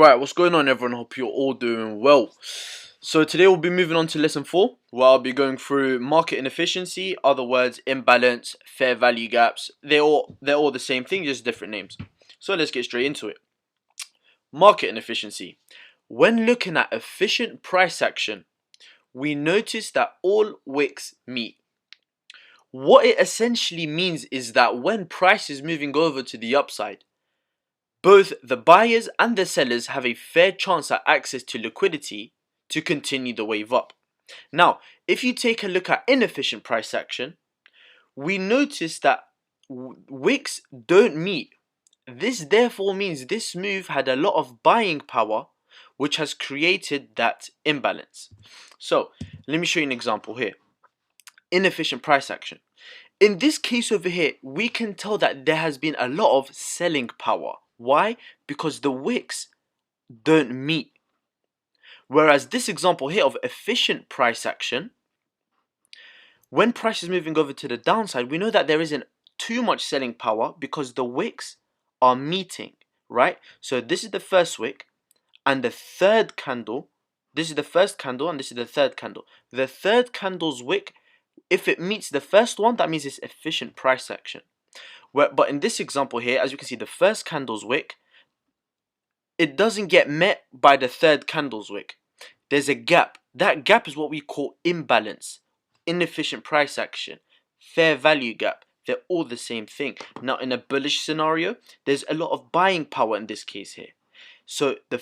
Right, what's going on everyone? Hope you're all doing well. So today we'll be moving on to lesson 4, where I'll be going through market inefficiency, other words, imbalance, fair value gaps. They're all the same thing, just different names. So let's get straight into it. Market inefficiency. When looking at efficient price action, we notice that all wicks meet. What it essentially means is that when price is moving over to the upside, both the buyers and the sellers have a fair chance at access to liquidity to continue the wave up. Now, if you take a look at inefficient price action, we notice that wicks don't meet. This therefore means this move had a lot of buying power, which has created that imbalance. So, let me show you an example here. Inefficient price action. In this case over here, we can tell that there has been a lot of selling power. Why? Because the wicks don't meet. Whereas this example here of efficient price action, when price is moving over to the downside, we know that there isn't too much selling power because the wicks are meeting, right? So this is the first wick and the third candle. This is the first candle and this is the third candle. The third candle's wick, if it meets the first one, that means it's efficient price action. But in this example here, as you can see, the first candle's wick, it doesn't get met by the third candle's wick. There's a gap. That gap is what we call imbalance, inefficient price action, fair value gap. They're all the same thing. Now, in a bullish scenario, there's a lot of buying power in this case here. So the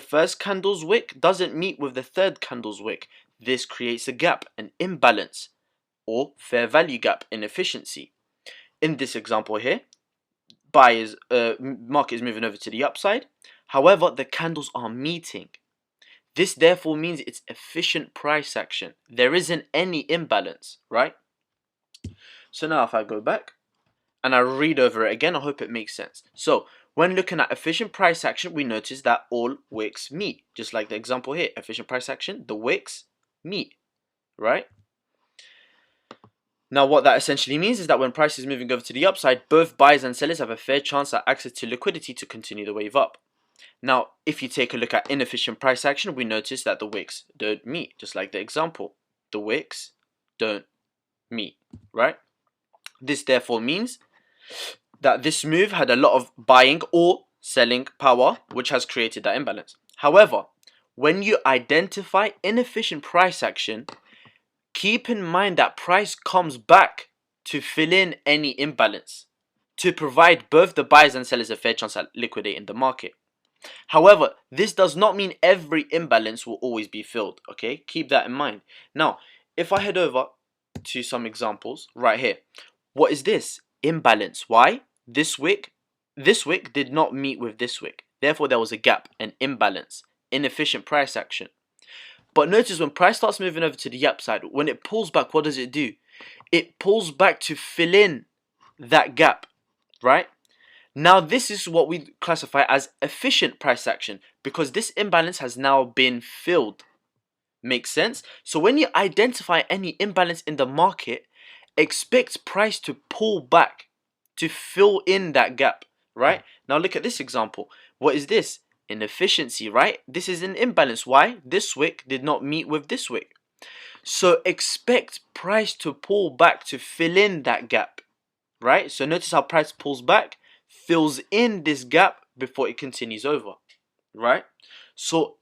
first candle's wick doesn't meet with the third candle's wick. This creates a gap, an imbalance, or fair value gap, inefficiency. In this example here, market is moving over to the upside. However, the candles are meeting. This therefore means it's efficient price action. There isn't any imbalance, right? So now if I go back and I read over it again, I hope it makes sense. So when looking at efficient price action, we notice that all wicks meet. Just like the example here, efficient price action, the wicks meet, right? Now what that essentially means is that when price is moving over to the upside, both buyers and sellers have a fair chance at access to liquidity to continue the wave up. Now, if you take a look at inefficient price action, we notice that the wicks don't meet, just like the example. The wicks don't meet, right? This therefore means that this move had a lot of buying or selling power, which has created that imbalance. However, when you identify inefficient price action, keep in mind that price comes back to fill in any imbalance, to provide both the buyers and sellers a fair chance at liquidating the market. However, this does not mean every imbalance will always be filled, okay? Keep that in mind. Now, if I head over to some examples right here. What is this? Imbalance. Why? This wick did not meet with this wick. Therefore, there was a gap, an imbalance, inefficient price action. But notice when price starts moving over to the upside, when it pulls back, what does it do? It pulls back to fill in that gap, right? Now this is what we classify as efficient price action because this imbalance has now been filled. Makes sense? So when you identify any imbalance in the market, expect price to pull back to fill in that gap, right? Now look at this example. What is this? Inefficiency, right? This is an imbalance. Why? This wick did not meet with this wick. So expect price to pull back to fill in that gap, right? So notice how price pulls back, fills in this gap before it continues over, right? So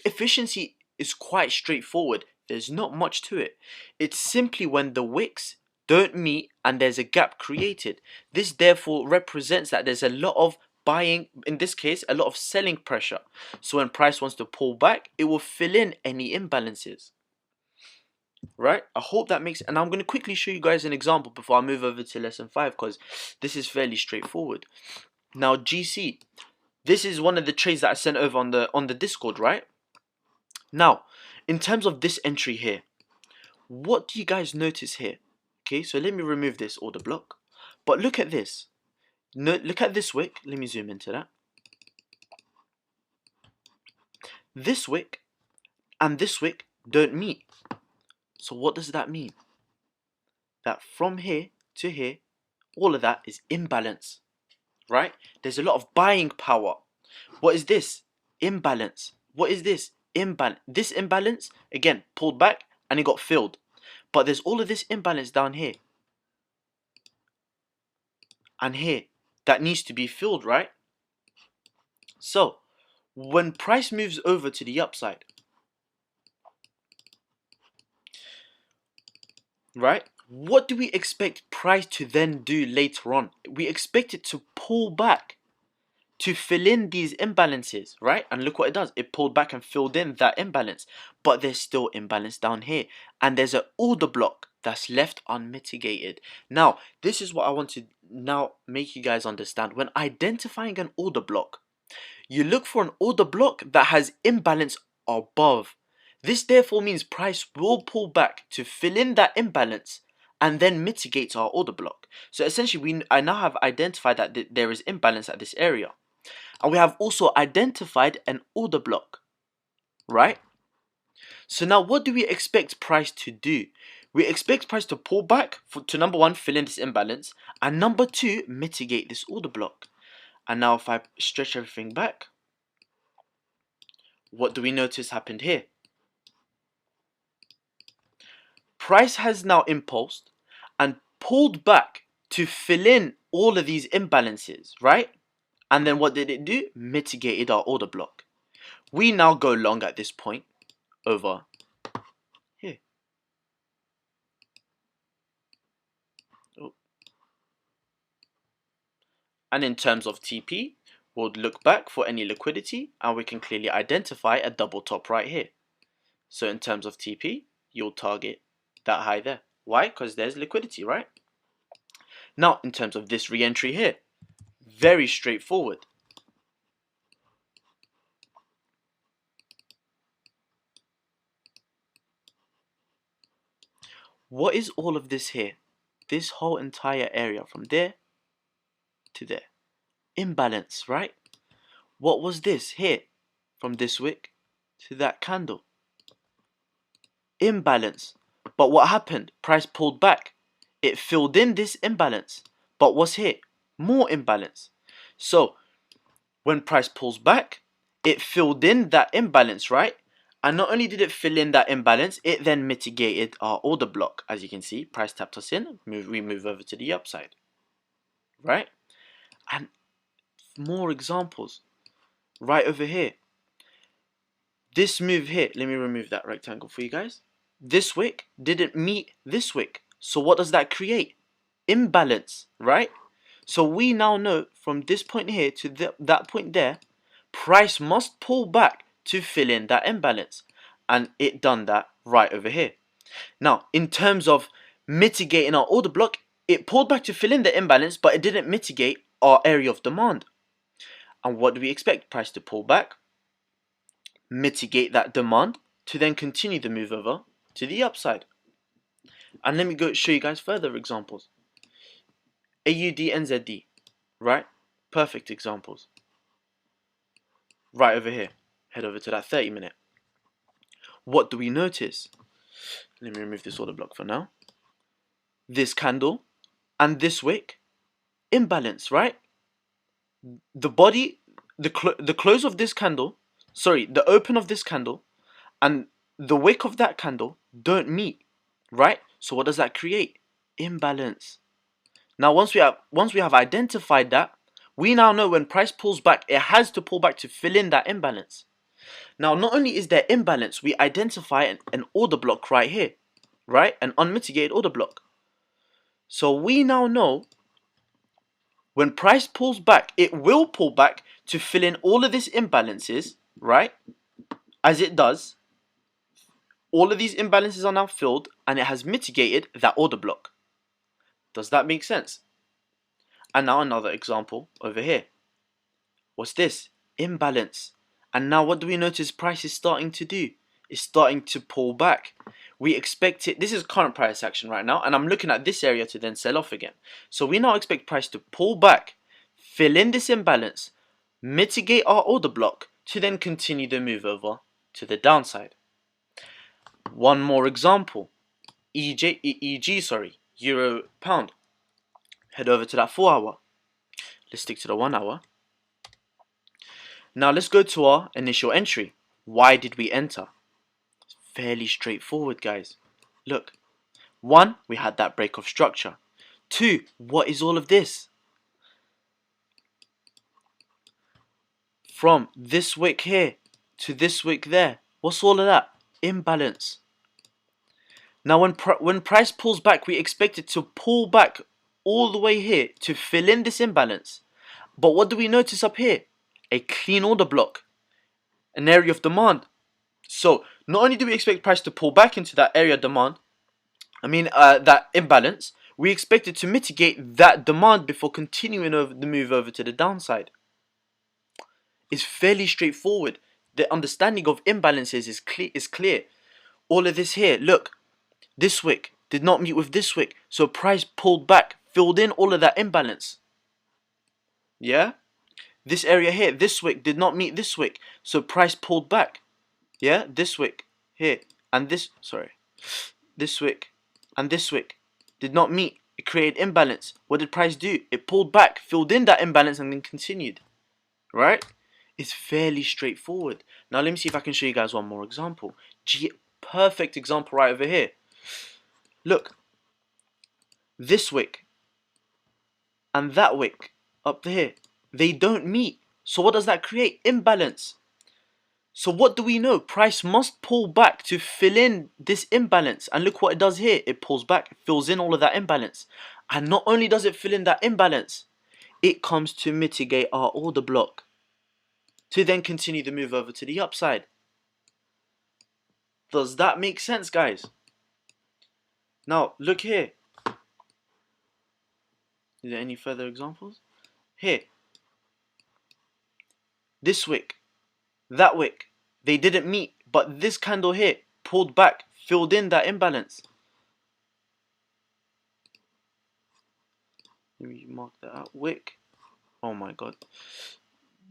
efficiency is quite straightforward. There's not much to it. It's simply when the wicks don't meet and there's a gap created. This therefore represents that there's a lot of buying, in this case, a lot of selling pressure. So when price wants to pull back, it will fill in any imbalances. Right? I hope that makes, and I'm going to quickly show you guys an example before I move over to lesson 5 because this is fairly straightforward. Now GC, this is one of the trades that I sent over on the Discord, right? Now, in terms of this entry here, what do you guys notice here? Okay, so let me remove this order block. But look at this. Look at this wick. Let me zoom into that. This wick and this wick don't meet. So what does that mean? That from here to here, all of that is imbalance, right? There's a lot of buying power. What is this? imbalance. What is this? Imbalance. This imbalance, again, pulled back and it got filled. But there's all of this imbalance down here and here that needs to be filled, right? So, when price moves over to the upside, right? What do we expect price to then do later on? We expect it to pull back to fill in these imbalances, right? And look what it does. It pulled back and filled in that imbalance. But there's still imbalance down here. And there's an order block that's left unmitigated. Now, this is what I want to now make you guys understand. When identifying an order block, you look for an order block that has imbalance above. This therefore means price will pull back to fill in that imbalance and then mitigate our order block. So essentially, I now have identified that there is imbalance at this area. And we have also identified an order block, right? So now what do we expect price to do? We expect price to pull back to number one, fill in this imbalance, and number two, mitigate this order block. And now if I stretch everything back, what do we notice happened here? Price has now impulsed and pulled back to fill in all of these imbalances, right? And then what did it do? Mitigated our order block. We now go long at this point over here. Oh. And in terms of TP, we'll look back for any liquidity and we can clearly identify a double top right here. So in terms of TP, you'll target that high there. Why? Because there's liquidity, right? Now, in terms of this re-entry here, very straightforward. What is all of this here? This whole entire area from there to there. Imbalance, right? What was this here? From this wick to that candle. Imbalance. But what happened? Price pulled back. It filled in this imbalance. But what's here? More imbalance. So, when price pulls back, it filled in that imbalance, right? And not only did it fill in that imbalance, it then mitigated our order block. As you can see, price tapped us in, we move over to the upside, right? And more examples right over here. This move here, let me remove that rectangle for you guys. This wick didn't meet this wick. So what does that create? Imbalance, right? So we now know from this point here to that point there, price must pull back to fill in that imbalance. And it done that right over here. Now, in terms of mitigating our order block, it pulled back to fill in the imbalance, but it didn't mitigate our area of demand. And what do we expect? Price to pull back, mitigate that demand, to then continue the move over to the upside. And let me go show you guys further examples. AUD, NZD, right? Perfect examples. Right over here. Head over to that 30-minute. What do we notice? Let me remove this order block for now. This candle and this wick, imbalance, right? The body, the close of this candle, sorry, the open of this candle and the wick of that candle don't meet, right? So what does that create? Imbalance. Now once we have identified that, we now know when price pulls back, it has to pull back to fill in that imbalance. Now not only is there imbalance, we identify an order block right here, right? An unmitigated order block. So we now know when price pulls back, it will pull back to fill in all of these imbalances, right? As it does, all of these imbalances are now filled and it has mitigated that order block. Does that make sense? And now another example over here. What's this? Imbalance. And now what do we notice price is starting to do? It's starting to pull back. We expect it, this is current price action right now, and I'm looking at this area to then sell off again. So we now expect price to pull back, fill in this imbalance, mitigate our order block, to then continue the move over to the downside. One more example. Euro pound. Head over to that 4 hour. Let's stick to the 1 hour. Now let's go to our initial entry. Why did we enter? It's fairly straightforward, guys. Look, 1, we had that break of structure. 2, what is all of this? From this wick here to this wick there, what's all of that? Imbalance. Now when price pulls back, we expect it to pull back all the way here to fill in this imbalance. But what do we notice up here? A clean order block, an area of demand. So not only do we expect price to pull back into that area of demand, that imbalance, we expect it to mitigate that demand before continuing over the move over to the downside. It's fairly straightforward. The understanding of imbalances is clear. All of this here, look, this wick did not meet with this wick, so price pulled back, filled in all of that imbalance. Yeah? This area here, this wick did not meet this wick, so price pulled back. Yeah? This wick here and this wick and this wick did not meet. It created imbalance. What did price do? It pulled back, filled in that imbalance, and then continued. Right? It's fairly straightforward. Now let me see if I can show you guys one more example. Perfect example right over here. Look, this wick and that wick up here, they don't meet. So what does that create? Imbalance. So what do we know? Price must pull back to fill in this imbalance. And look what it does here. It pulls back, it fills in all of that imbalance. And not only does it fill in that imbalance, it comes to mitigate our order block, to then continue the move over to the upside. Does that make sense, guys? Now, look here. Is there any further examples? Here. This wick, that wick, they didn't meet, but this candle here pulled back, filled in that imbalance. Let me mark that out. Wick. Oh my god.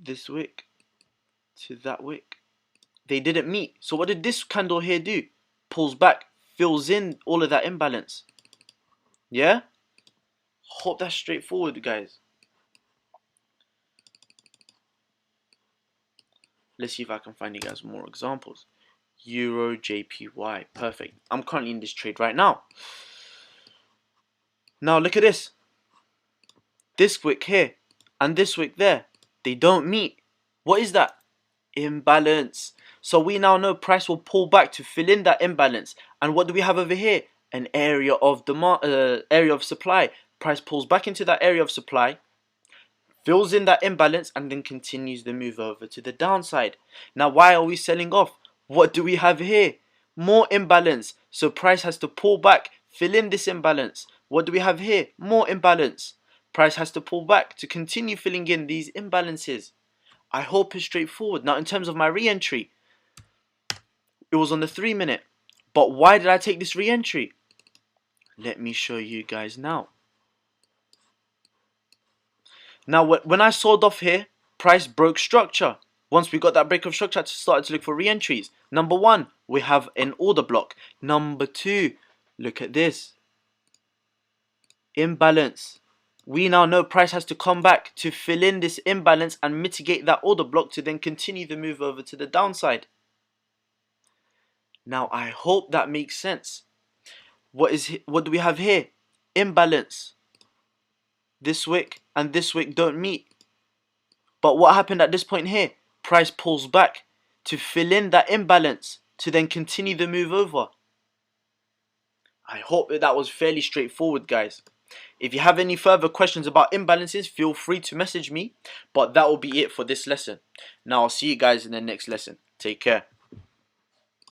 This wick to that wick, they didn't meet. So what did this candle here do? Pulls back, fills in all of that imbalance. Yeah? Hope that's straightforward, guys. Let's see if I can find you guys more examples. Euro JPY. Perfect. I'm currently in this trade right now. Now look at this. This wick here and this wick there, they don't meet. What is that? Imbalance. So we now know price will pull back to fill in that imbalance. And what do we have over here? An area of demand, area of supply. Price pulls back into that area of supply, fills in that imbalance, and then continues the move over to the downside. Now why are we selling off? What do we have here? More imbalance. So price has to pull back, fill in this imbalance. What do we have here? More imbalance. Price has to pull back to continue filling in these imbalances. I hope it's straightforward. Now in terms of my re-entry, it was on the 3-minute. But why did I take this re-entry? Let me show you guys now. Now when I sold off here, price broke structure. Once we got that break of structure, I started to look for re-entries. Number 1, we have an order block. Number 2, look at this. Imbalance. We now know price has to come back to fill in this imbalance and mitigate that order block to then continue the move over to the downside. Now I hope that makes sense. What do we have here? Imbalance. This wick and this wick don't meet. But what happened at this point here? Price pulls back to fill in that imbalance to then continue the move over. I hope that was fairly straightforward, guys. If you have any further questions about imbalances, feel free to message me. But that will be it for this lesson. Now I'll see you guys in the next lesson. Take care.